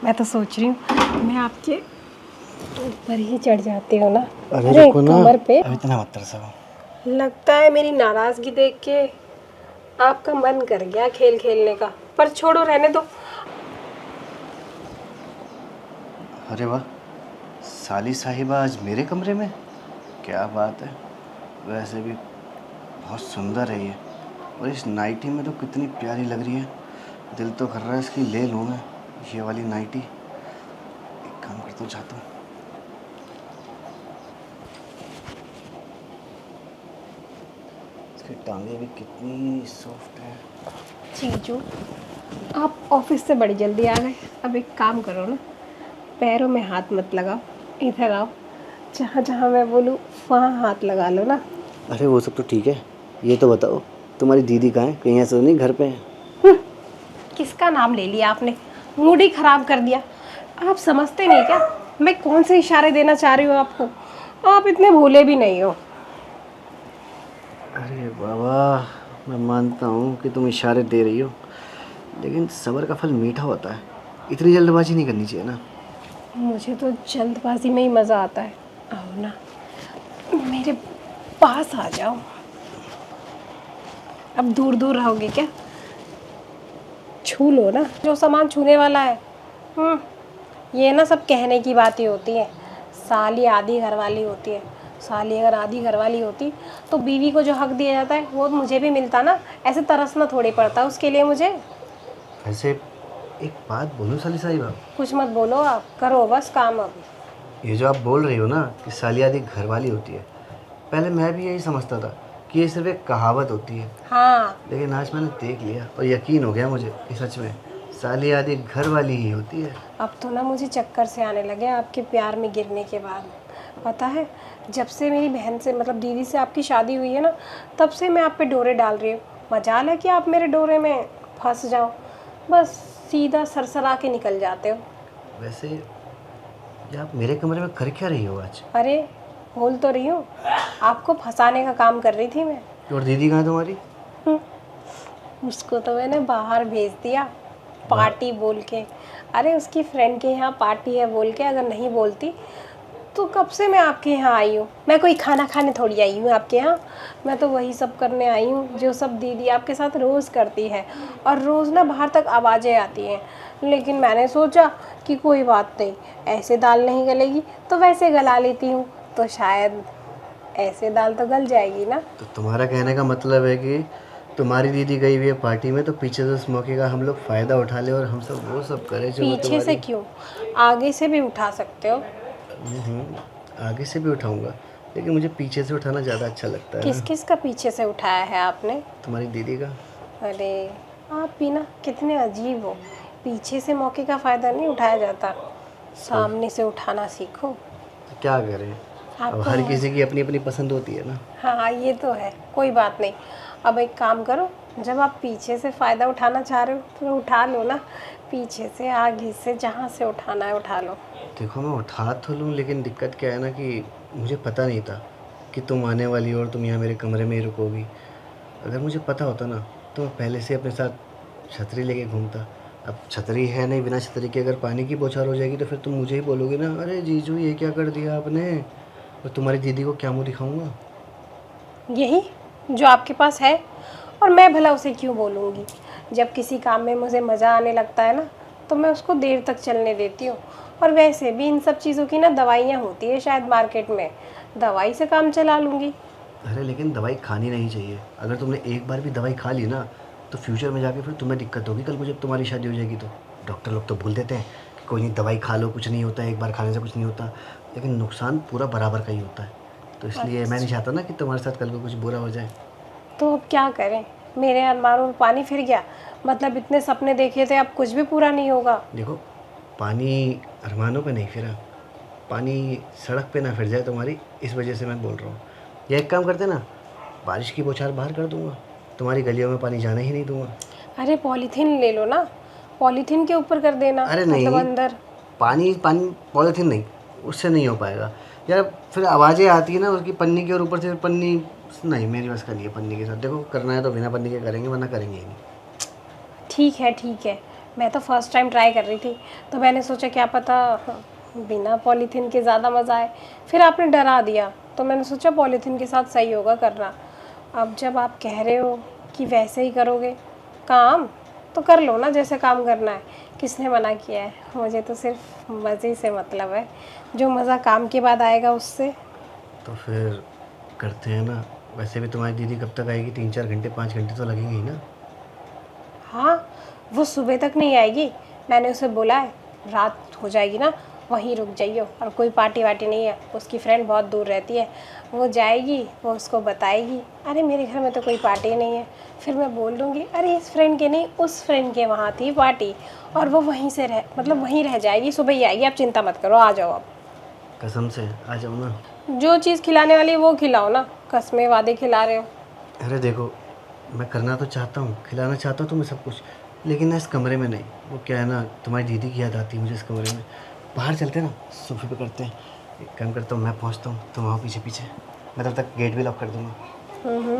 मैं तो सोच रही हूँ मैं आपके ऊपर ही चढ़ जाती हूँ ना। अरे रुको ना, कमर पे। अब इतना मत तरसाओ। लगता है मेरी नाराज़गी देख के आपका मन कर गया खेल खेलने का, पर छोड़ो, रहने दो। अरे वाह, साली साहिबा आज मेरे कमरे में, क्या बात है। वैसे भी बहुत सुंदर है ये, और इस नाइटी में तो कितनी प्यारी लग रही है। दिल तो कर रहा है इसकी ले लूँ मैं, ये वाली नाइटी। एक काम करता हूँ, जाता हूँ। इसकी टांगे भी कितनी सॉफ्ट है। चीजू, आप ऑफिस से बड़ी जल्दी आ गए। अब एक काम करो ना, पैरों में हाथ मत लगाओ, इधर आओ। जहाँ जहाँ मैं बोलूँ वहाँ हाथ लगा लो ना। अरे वो सब तो ठीक है, ये तो बताओ तुम्हारी दीदी कहाँ है? कहीं ऐसा नहीं घर पे है? किसका नाम ले लिया आपने, मूड ही खराब कर दिया। आप समझते नहीं क्या मैं कौन से इशारे देना चाह रही हूँ आपको? आप इतने भोले भी नहीं हो। अरे बाबा, मैं मानता हूँ कि तुम इशारे दे रही हो, लेकिन सब्र का फल मीठा होता है। इतनी जल्दबाजी नहीं करनी चाहिए ना। मुझे तो जल्दबाजी में ही मज़ा आता है। आओ ना, मेरे पास आ जाओ। अब दूर दूर रहोगे क्या? छू लो ना जो सामान छूने वाला है। ये ना सब कहने की बातें होती हैं। साली आधी घरवाली होती है। साली अगर आधी घरवाली होती तो बीवी को जो हक दिया जाता है वो मुझे भी मिलता ना। ऐसे तरसना थोड़ी पड़ता उसके लिए मुझे। वैसे एक बात बोलूँ साली साहिबा, कुछ मत बोलो, आप करो बस काम अब। ये जो आप बोल रही हो ना कि साली आधी घरवाली होती है, पहले मैं भी यही समझता था कि ये सिर्फ एक कहावत होती है। हाँ, लेकिन आज मैंने देख लिया और यकीन हो गया मुझे कि सच में साली आधी घरवाली ही होती है। अब तो ना मुझे चक्कर से आने लगे आपके प्यार में गिरने के बाद। पता है, जब से मेरी बहन से मतलब दीदी से आपकी शादी हुई है ना, तब से मैं आप पे डोरे डाल रही हूँ। मजाल है कि आप मेरे डोरे में फंस जाओ, बस सीधा सरसरा के निकल जाते हो। वैसे ये आप मेरे कमरे में कर क्या रही हो आज? अरे, बोल तो रही हूँ, आपको फंसाने का काम कर रही थी मैं। और दीदी कहाँ है तुम्हारी? उसको तो मैंने बाहर भेज दिया पार्टी बोल के। अरे उसकी फ्रेंड के यहाँ पार्टी है बोल के, अगर नहीं बोलती तो कब से मैं आपके यहाँ आई हूँ। मैं कोई खाना खाने थोड़ी आई हूँ आपके यहाँ। मैं तो वही सब करने आई हूँ जो सब दीदी आपके साथ रोज़ करती है, और रोज़ ना बाहर तक आवाज़ें आती हैं। लेकिन मैंने सोचा कि कोई बात नहीं, ऐसे दाल नहीं गलेगी तो वैसे गला लेती हूँ, तो शायद ऐसे दाल तो गल जाएगी ना। तो तुम्हारा कहने का मतलब है कि तुम्हारी दीदी गई हुई है पार्टी में, तो पीछे से उस मौके का हम लोग फ़ायदा उठा ले और हम सब वो सब करें जो वो पीछे से तुम्हारी। क्यों, आगे से भी उठा सकते हो। आगे से भी उठाऊंगा, लेकिन मुझे पीछे से उठाना ज़्यादा अच्छा लगता है किस ना। किस का पीछे से उठाया है आपने? तुम्हारी दीदी का। अरे, आप भी ना कितने अजीब हो। पीछे से मौके का फ़ायदा नहीं उठाया जाता, सामने से उठाना सीखो। तो क्या करें, अब आपको हर किसी की अपनी अपनी पसंद होती है ना। हाँ, ये तो है, कोई बात नहीं। अब एक काम करो, जब आप पीछे से फ़ायदा उठाना चाह रहे हो तो उठा लो ना। पीछे से, आगे से, जहाँ से उठाना है उठा लो। देखो मैं उठा तो लूँ, लेकिन दिक्कत क्या है ना कि मुझे पता नहीं था कि तुम आने वाली हो और तुम यहाँ मेरे कमरे में ही रुकोगी। अगर मुझे पता होता ना तो मैं पहले से अपने साथ छतरी लेके घूमता। अब छतरी है नहीं, बिना छतरी के अगर पानी की बौछार हो जाएगी तो फिर तुम मुझे ही बोलोगे ना, अरे जीजू ये क्या कर दिया आपने। और तुम्हारी दीदी को क्या मुँह दिखाऊंगा? यही जो आपके पास है, और मैं भला उसे क्यों बोलूँगी। जब किसी काम में मुझे मज़ा आने लगता है ना, तो मैं उसको देर तक चलने देती हूँ। और वैसे भी इन सब चीज़ों की ना दवाइयाँ होती है शायद मार्केट में, दवाई से काम चला लूँगी। अरे लेकिन दवाई खानी नहीं चाहिए। अगर तुमने एक बार भी दवाई खा ली ना तो फ्यूचर में जाके फिर तुम्हें दिक्कत होगी। कल को जब तुम्हारी शादी हो जाएगी तो डॉक्टर लोग तो भूल देते हैं कि कोई नहीं, दवाई खा लो, कुछ नहीं होता है, एक बार खाने से कुछ नहीं होता, लेकिन नुकसान पूरा बराबर का ही होता है। तो इसलिए मैं नहीं चाहता ना कि तुम्हारे साथ कल को कुछ बुरा हो जाए। तो अब क्या करें, मेरे अरमानों में पानी फिर गया। मतलब इतने सपने देखे थे, अब कुछ भी पूरा नहीं होगा। देखो, पानी अरमानों पे नहीं फिरा, पानी सड़क पे ना फिर जाए तुम्हारी, इस वजह से मैं बोल रहा हूँ। या एक काम करते ना, बारिश की बौछार बाहर कर दूंगा, तुम्हारी गलियों में पानी जाने ही नहीं दूंगा। अरे पॉलीथीन ले लो ना, पॉलीथीन के ऊपर कर देना, अरे मतलब नहीं, अंदर। पानी पानी पॉलीथीन नहीं, उससे नहीं हो पाएगा यार। फिर आवाज़ें आती है ना उसकी पन्नी के, और ऊपर से पन्नी नहीं, मेरी बस का नहीं है पन्नी के साथ। देखो करना है तो बिना पन्नी के करेंगे, वरना करेंगे ही नहीं। ठीक है ठीक है, मैं तो फर्स्ट टाइम ट्राई कर रही थी, तो मैंने सोचा क्या पता बिना पॉलीथीन के ज़्यादा मज़ा आए। फिर आपने डरा दिया, तो मैंने सोचा पॉलीथीन के साथ सही होगा करना। अब जब आप कह रहे हो कि वैसे ही करोगे काम, तो कर लो ना जैसे काम करना है। किसने मना किया है? मुझे तो सिर्फ मज़े से मतलब है, जो मज़ा काम के बाद आएगा उससे। तो फिर करते हैं ना। वैसे भी तुम्हारी दीदी कब तक आएगी? 3-4 घंटे 5 घंटे तो लगेंगे ही ना। हाँ, वो सुबह तक नहीं आएगी। मैंने उसे बोला है रात हो जाएगी ना वहीं रुक जाइयो, और कोई पार्टी वार्टी नहीं है। उसकी फ्रेंड बहुत दूर रहती है, वो जाएगी, वो उसको बताएगी अरे मेरे घर में तो कोई पार्टी नहीं है। फिर मैं बोल दूँगी अरे इस फ्रेंड के नहीं, उस फ्रेंड के वहाँ थी पार्टी, और वो वहीं से वहीं रह जाएगी, सुबह ही आएगी। आप चिंता मत करो, आ जाओ आप। कसम से आ जाओ ना। जो चीज़ खिलाने वाली है वो खिलाओ ना, कसमें वादे खिला रहे हो। अरे देखो, मैं करना तो चाहता हूँ, खिलाना चाहता हूँ तुम्हें सब कुछ, लेकिन ना इस कमरे में नहीं। वो क्या है ना, तुम्हारी दीदी की याद आती है मुझे इस कमरे में। बाहर चलते हैं ना, सोफे पे करते हैं। एक काम करता हूँ, मैं पहुँचता हूँ, तुम आओ पीछे पीछे। मैं तब तक गेट भी लॉक कर दूँगा। हम्म।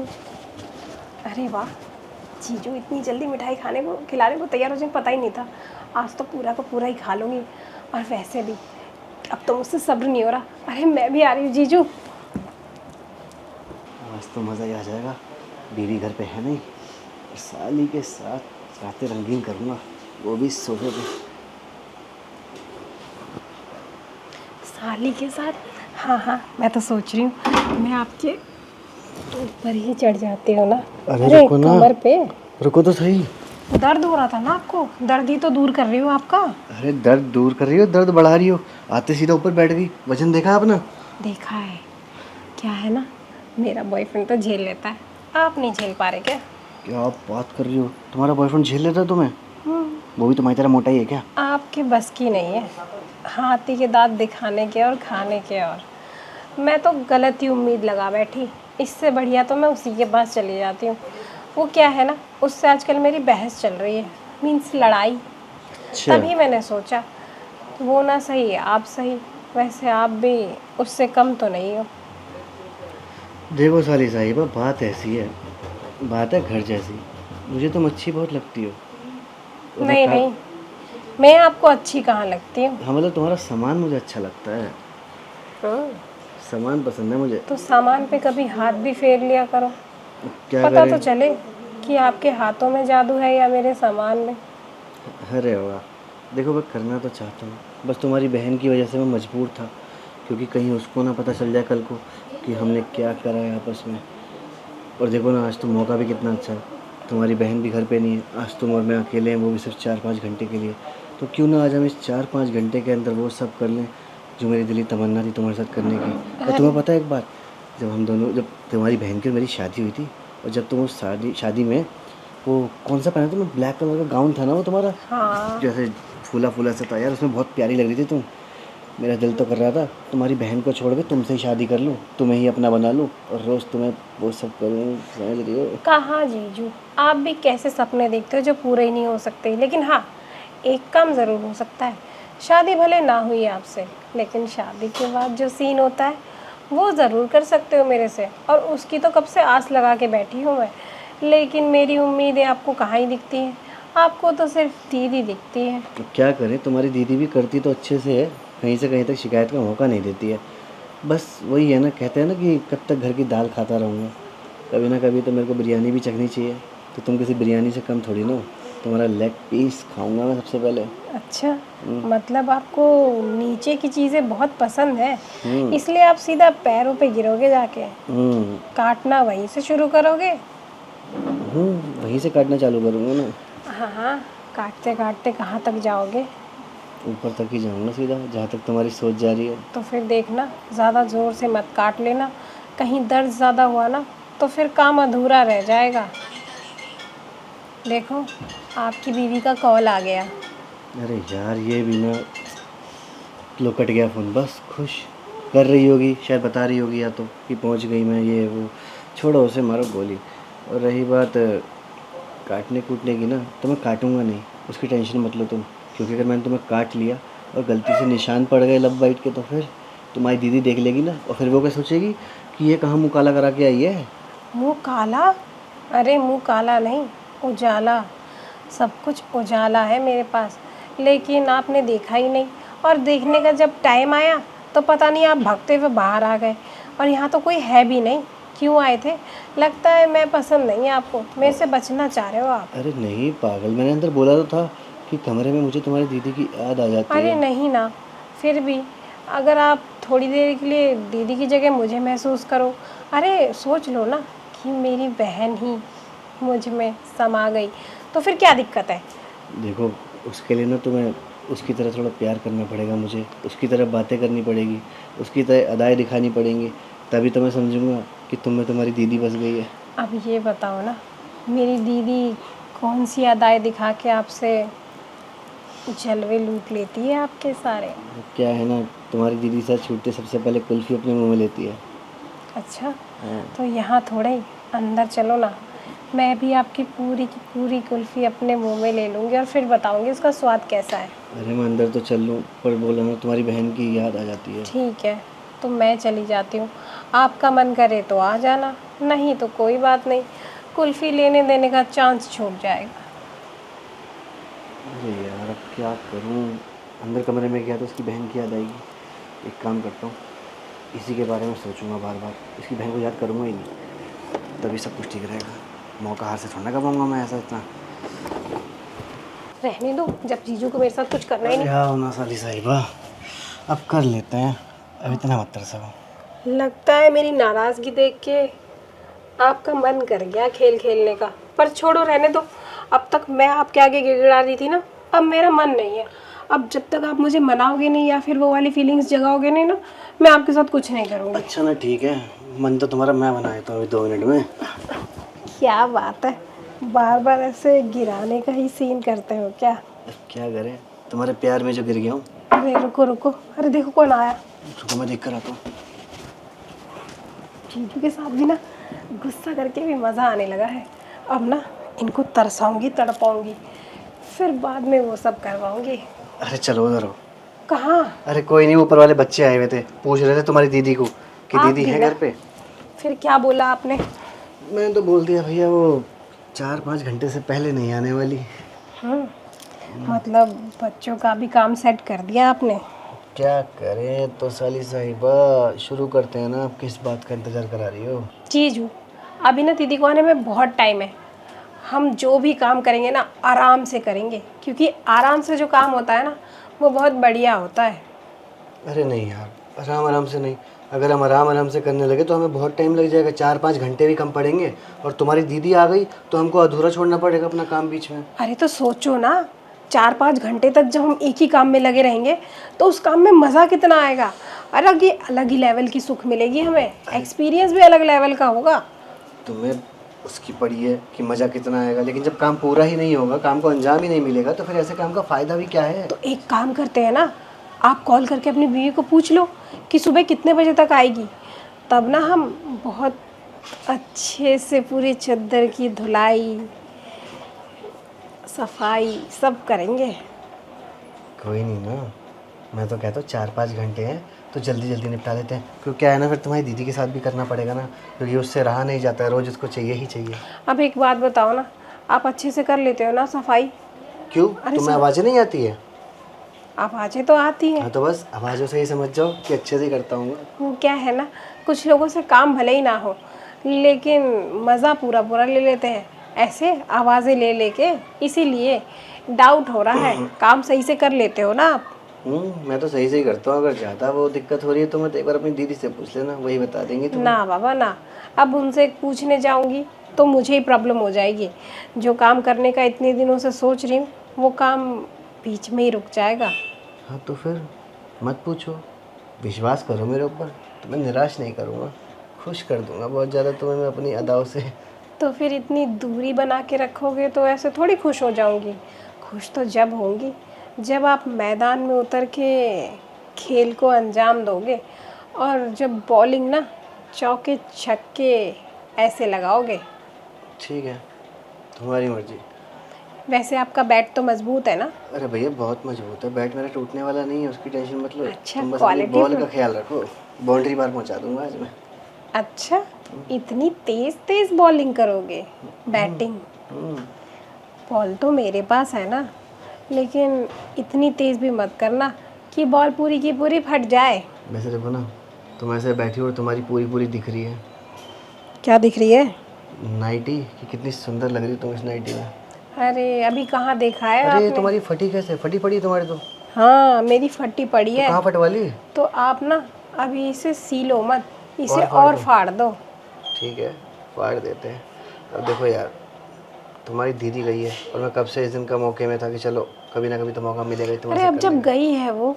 अरे वाह, जीजू इतनी जल्दी मिठाई खाने को खिलाने को तैयार हो जाए, पता ही नहीं था। आज तो पूरा का पूरा ही खा लूँगी। और वैसे भी अब तो मुझसे सब्र नहीं हो रहा। अरे मैं भी आ रही हूँ जीजू। आज तो मज़ा ही आ जाएगा। दीदी घर पे है नहीं, साली के साथ रातें रंगीन करूँगा, वो भी सोफे पे। साली के साथ? हाँ हाँ, मैं तो सोच रही हूँ मैं आपके ऊपर ही चढ़ जाती हूँ ना। अरे रुको ना। कमर पे। रुको तो सही। दर्द हो रहा था ना आपको, दर्द ही तो दूर कर रही हूँ आपका। अरे दर्द दूर कर रही हो, दर्द बढ़ा रही हो। आते सीधा ऊपर बैठ गई। वजन देखा आपने? देखा है। क्या है ना, मेरा बॉयफ्रेंड तो झेल लेता है, आप नहीं झेल पा रहे क्या? क्या आप बात कर रही हो? तुम्हारा बॉयफ्रेंड झेल लेता है तुम्हें? हम्म, वो भी तुम्हारी तरह मोटा ही है क्या? आपके बस की नहीं है हाथी के दांत दिखाने के और खाने के। और मैं तो गलत ही उम्मीद लगा बैठी। इससे बढ़िया तो मैं उसी के पास चली जाती हूँ। वो क्या है ना, उससे आजकल मेरी बहस चल रही है, मीन्स लड़ाई। अच्छा। तभी मैंने सोचा वो ना सही है आप सही। वैसे आप भी उससे कम तो नहीं हो। देखो साली साहिबा, बात ऐसी है, बात है घर जैसी। मुझे तुम अच्छी बहुत लगती हो। उधर नहीं का। नहीं, मैं आपको अच्छी कहाँ लगती हूँ? हाँ मतलब तुम्हारा सामान मुझे अच्छा लगता है। हम्म, सामान पसंद है मुझे। तो सामान पे कभी हाथ भी फेर लिया करो, क्या पता करें? तो चले कि आपके हाथों में जादू है या मेरे सामान में। अरे वाह। देखो मैं करना तो चाहता हूँ, बस तुम्हारी बहन की वजह से मैं मजबूर था, क्योंकि कहीं उसको ना पता चल जाए कल को कि हमने क्या करा है आपस में। और देखो ना, आज तो मौका भी कितना अच्छा है, तुम्हारी बहन भी घर पे नहीं है। आज तुम और मैं अकेले हैं, वो भी सिर्फ 4-5 घंटे के लिए। तो क्यों ना आज हम इस 4-5 घंटे के अंदर वो सब कर लें जो मेरी दिली तमन्ना थी तुम्हारे साथ करने की। और तुम्हें पता है एक बात, जब तुम्हारी बहन की और मेरी शादी हुई थी, और जब तुम उस शादी में वो कौन सा पहना तुमने, ब्लैक कलर का गाउन था ना वो तुम्हारा, हाँ, जैसे फूला फूला सा था यार, उसमें बहुत प्यारी लग रही थी तुम। मेरा दिल तो कर रहा था तुम्हारी बहन को छोड़ के तुमसे ही शादी कर लूँ, तुम्हें ही अपना बना लूँ और रोज़ तुम्हें वो सब करूँ, समझ रही हो? कहाँ जीजू, आप भी कैसे सपने देखते हो जो पूरे ही नहीं हो सकते। लेकिन हाँ, एक काम ज़रूर हो सकता है। शादी भले ना हुई आपसे, लेकिन शादी के बाद जो सीन होता है वो ज़रूर कर सकते हो मेरे से। और उसकी तो कब से आस लगा के बैठी हूँ मैं। लेकिन मेरी उम्मीदें आपको कहाँ ही दिखती हैं, आपको तो सिर्फ दीदी दिखती है। अब क्या करें, तुम्हारी दीदी भी करती तो अच्छे से है, कहीं से कहीं तक शिकायत का मौका नहीं देती है। बस वही है ना, कहते हैं ना कि कब तक घर की दाल खाता रहूँगा। कभी ना कभी तो मेरे को बिरयानी भी चखनी चाहिए। तो तुम किसी बिरयानी से कम थोड़ी ना हो। तुम्हारा लेग पीस खाऊंगा मैं सबसे पहले। अच्छा, मतलब आपको नीचे की चीज़ें बहुत पसंद है, हम्म। इसलिए आप सीधा पैरों पे गिरोगे जाके, हम्म। काटना वहीं से शुरू करोगे। वहीं से काटना चालू करूँगा ना। हाँ हाँ, काटते काटते कहाँ तक जाओगे? ऊपर तक ही जाऊँगा सीधा, जहाँ तक तुम्हारी सोच जा रही है। तो फिर देखना, ज़्यादा ज़ोर से मत काट लेना। कहीं दर्द ज़्यादा हुआ ना तो फिर काम अधूरा रह जाएगा। देखो, आपकी बीवी का कॉल आ गया। अरे यार, ये भी ना, लो कट गया फ़ोन। बस खुश कर रही होगी शायद, बता रही होगी या तो कि पहुंच गई मैं, ये वो। छोड़ो उसे, मारो गोली। और रही बात काटने कूटने की ना, तो मैं काटूंगा नहीं, उसकी टेंशन मत लो तुम। क्योंकि अगर मैंने तुम्हें काट लिया और गलती से निशान पड़ गए लव बाइट के, तो फिर तुम्हारी दीदी देख लेगी ना, और फिर वो क्या सोचेगी कि ये कहाँ मुँह काला करा के आई है। मुंह काला? अरे मुंह काला नहीं, उजाला। सब कुछ उजाला है मेरे पास, लेकिन आपने देखा ही नहीं। और देखने का जब टाइम आया तो पता नहीं आप भागते हुए बाहर आ गए, और यहाँ तो कोई है भी नहीं। क्यों आए थे? लगता है मैं पसंद नहीं है आपको, मेरे से बचना चाह रहे हो आप। अरे नहीं पागल, मैंने अंदर बोला तो था कि कमरे में मुझे तुम्हारी दीदी की याद आ जाती अरे है। नहीं ना, फिर भी अगर आप थोड़ी देर के लिए दीदी की जगह मुझे महसूस करो। अरे सोच लो ना कि मेरी बहन ही मुझ में समा गई, तो फिर क्या दिक्कत है? देखो, उसके लिए ना तुम्हें उसकी तरह थोड़ा प्यार करना पड़ेगा, मुझे उसकी तरह बातें करनी पड़ेगी, उसकी तरह अदाएँ दिखानी पड़ेंगी, तभी तो मैं समझूंगा कि तुम में तुम्हारी दीदी बस गई है। अब ये बताओ ना, मेरी दीदी कौन सी अदाएँ दिखा के आपसे जलवे लूट लेती है आपके सारे? क्या है ना, तुम्हारी दीदी के साथ छूटते सबसे पहले कुल्फ़ी अपने मुंह में लेती है। अच्छा, हाँ। तो यहाँ थोड़े ही, अंदर चलो ना, मैं भी आपकी पूरी की पूरी कुल्फ़ी अपने मुंह में ले लूँगी और फिर बताऊँगी उसका स्वाद कैसा है। अरे मैं अंदर तो चल लूँ, पर बोला ना तुम्हारी बहन की याद आ जाती है। ठीक है, तो मैं चली जाती हूँ। आपका मन करे तो आ जाना, नहीं तो कोई बात नहीं, कुल्फ़ी लेने देने का चांस छूट जाएगा। अरे यार अब क्या करूँ, अंदर कमरे में गया तो उसकी बहन की याद आएगी। एक काम करता हूँ, इसी के बारे में सोचूंगा बार बार, इसकी बहन को याद करूँगा ही नहीं, तभी सब कुछ ठीक रहेगा। मौका हार से थोड़ा ना कमाऊँगा मैं ऐसा इतना। रहने दो, जब जीजू को मेरे साथ कुछ करना ही नहीं। क्या होना साली साहिबा, अब कर लेते हैं, अब इतना मत तरसाओ। लगता है मेरी नाराज़गी देख के आपका मन कर गया खेल खेलने का, पर छोड़ो, रहने दो। अब तक मैं आपके आगे गिड़गिड़ा रही थी ना, अब मेरा मन नहीं है। अब जब तक आप मुझे मनाओगे नहीं या फिर वो वाली फीलिंग्स जगाओगे नहीं ना, मैं आपके साथ कुछ नहीं करूँगी। अच्छा ना ठीक है, मन तो तुम्हारा मैं बना देता हूँ अभी 2 मिनट में। क्या बात है, बार बार ऐसे गिराने का ही सीन करते हो क्या? अब क्या करें, तुम्हारे प्यार में जो गिर गया हूँ। अरे रुको रुको, अरे देखो कौन आया। रुको मैं देख कर आता हूँ। जीजू के साथ भी ना गुस्सा करके भी मज़ा आने लगा है। अब ना इनको तरसाऊंगी, तड़पाऊंगी, फिर बाद में वो सब करवाऊंगी। अरे चलो उधर हो। कहाँ? अरे कोई नहीं, ऊपर वाले बच्चे आए हुए थे, पूछ रहे थे तुम्हारी दीदी को कि आप दीदी भी है ना? घर पे। फिर क्या बोला आपने? मैंने तो बोल दिया भैया वो 4-5 घंटे से पहले नहीं आने वाली। मतलब बच्चों का भी काम सेट कर दिया आपने? क्या करें तो साली साहिबा, शुरू करते हैं ना, आप किस बात का इंतज़ार करा रही हो? जीजू, अभी ना दीदी को आने में बहुत टाइम है। हम जो भी काम करेंगे ना आराम से करेंगे, क्योंकि आराम से जो काम होता है ना वो बहुत बढ़िया होता है। अरे नहीं यार, आराम आराम से नहीं, अगर हम आराम आराम से करने लगे तो हमें बहुत टाइम लग जाएगा, 4-5 घंटे भी कम पड़ेंगे, और तुम्हारी दीदी आ गई तो हमको अधूरा छोड़ना पड़ेगा अपना काम बीच में। अरे तो सोचो ना, 4-5 घंटे तक जब हम एक ही काम में लगे रहेंगे तो उस काम में मज़ा कितना आएगा। अलग ही लेवल की सुख मिलेगी हमें, एक्सपीरियंस भी अलग लेवल का होगा। तुम्हें उसकी पड़ी है कि मज़ा कितना आएगा, लेकिन जब काम पूरा ही नहीं होगा, काम को अंजाम ही नहीं मिलेगा, तो फिर ऐसे काम का फ़ायदा भी क्या है? तो एक काम करते हैं ना, आप कॉल करके अपनी बीवी को पूछ लो कि सुबह कितने बजे तक आएगी, तब ना हम बहुत अच्छे से पूरी चादर की धुलाई सफाई सब करेंगे। कोई नहीं ना, मैं तो कहता हूँ 4-5 घंटे हैं तो जल्दी जल्दी निपटा लेते हैं, क्योंकि क्या है ना, फिर तुम्हारी दीदी के साथ भी करना पड़ेगा ना, क्योंकि उससे रहा नहीं जाता है, रोज़ उसको चाहिए ही चाहिए। अब एक बात बताओ ना, आप अच्छे से कर लेते हो ना सफाई? क्यों, अरे तुम्हें आवाज़ें नहीं आती है? आवाज़ें तो आती हैं। हाँ तो बस आवाज़ों से ही समझ जाओ कि अच्छे से ही करता हूँ। वो क्या है ना, कुछ लोगों से काम भले ही ना हो लेकिन मज़ा पूरा पूरा ले लेते हैं ऐसे आवाज़ें ले लेके, इसीलिए डाउट हो रहा है। काम सही से कर लेते हो ना आप? मैं तो सही से ही करता हूँ, अगर ज़्यादा वो दिक्कत हो रही है तो मैं एक बार अपनी दीदी से पूछ लेना, वही बता देंगी तुम्हें। ना बाबा ना, अब उनसे पूछने जाऊंगी तो मुझे ही प्रॉब्लम हो जाएगी। जो काम करने का इतने दिनों से सोच रही हूँ वो काम बीच में ही रुक जाएगा। हाँ तो फिर मत पूछो, विश्वास करो मेरे ऊपर, तुम्हें निराश नहीं करूँगा, खुश कर दूँगा बहुत ज़्यादा तुम्हें मैं अपनी अदाओं से। तो फिर इतनी दूरी बना के रखोगे तो ऐसे थोड़ी खुश हो जाऊंगी। खुश तो जब होंगी जब आप मैदान में उतर के खेल को अंजाम दोगे, और जब बॉलिंग ना चौके छक्के ऐसे लगाओगे। ठीक है, तुम्हारी मर्जी। वैसे आपका बैट तो मजबूत है ना? अरे भैया बहुत मजबूत है, बैट मेरा टूटने वाला नहीं है, उसकी टेंशन मत लो। अच्छा, तुम बस अपनी क्वालिटी बॉल का ख्याल रखो, बाउंड्री बार पहुंचा दूंगा आज मैं। अच्छा, इतनी तेज तेज बॉलिंग करोगे, बैटिंग? बॉल तो मेरे पास है ना, लेकिन इतनी तेज़ भी मत करना कि बॉल पूरी की पूरी फट जाए। वैसे देखो ना, तुम ऐसे बैठी हो और तुम्हारी पूरी पूरी दिख रही है क्या दिख रही है? नाइटी, कि कितनी सुंदर लग रही हो तुम इस नाइटी में। अरे अभी कहाँ देखा है अरे आपने? तुम्हारी फटी कैसे, फटी पड़ी है तुम्हारी तो हाँ मेरी फटी पड़ी तो है। कहाँ फटवा ली? तो आप ना अभी इसे सी लो मत, इसे और फाड़ और दो। फाड़ दो। ठीक है, फाड़ देते हैं। अब देखो यार, तुम्हारी दीदी गई है और मैं कब से इस दिन का मौके में था कि चलो कभी ना कभी तो मौका मिलेगा ही अरे तुम्हारे अब से जब करने का। गई है वो,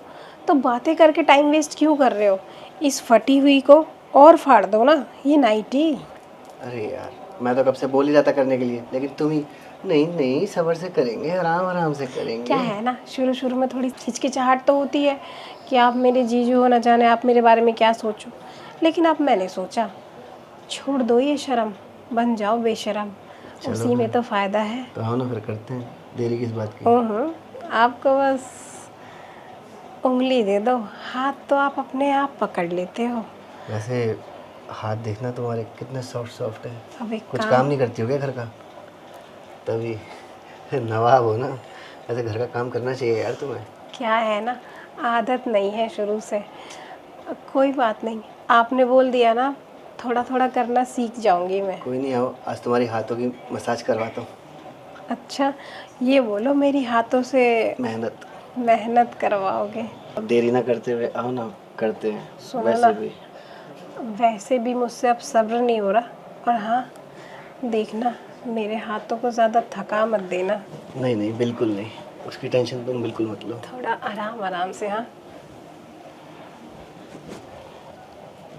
तो बातें करके टाइम वेस्ट क्यों कर रहे हो? इस फटी हुई को और फाड़ दो ना, ये नाइटी। अरे यार, मैं तो कब से बोल ही जाता करने के लिए, लेकिन तुम ही नहीं नहीं सब्र से करेंगे, आराम आराम से क्या करेंगे। है ना, शुरू शुरू में थोड़ी हिचकिचाहट तो होती है कि आप मेरे जीजू हो, ना जाने आप मेरे बारे में क्या सोचो। लेकिन अब मैंने सोचा छोड़ दो ये शर्म, बन जाओ बेशरम, चलो उसी में फिर, तो फ़ायदा है। तो आओ ना फिर करते हैं, देरी किस बात की। आपको बस उंगली दे दो, हाथ तो आप अपने आप पकड़ लेते हो। वैसे हाथ देखना तुम्हारे कितने सॉफ्ट सॉफ्ट है। अब एक कुछ काम, काम नहीं करती हो क्या घर का? तभी नवाब हो ना, ऐसे घर का काम करना चाहिए यार तुम्हें। क्या है ना, आदत नहीं है शुरू से। कोई बात नहीं, आपने बोल दिया ना, थोड़ा थोड़ा करना सीख जाऊंगी मैं। कोई नहीं, आओ आज तुम्हारी हाथों की मसाज करवाता हूँ। अच्छा, ये बोलो मेरी हाथों से मेहनत। मेहनत करवाओगे? अब देरी ना करते हुए आओ ना, करते हैं। सुनो वैसे ना, भी वैसे भी मुझसे अब सब्र नहीं हो रहा। और हाँ, देखना मेरे हाथों को ज़्यादा थका मत देना, नहीं नहीं, बिल्कुल नहीं, उसकी टेंशन तुम बिल्कुल मत लो। थोड़ा आराम आराम से। हाँ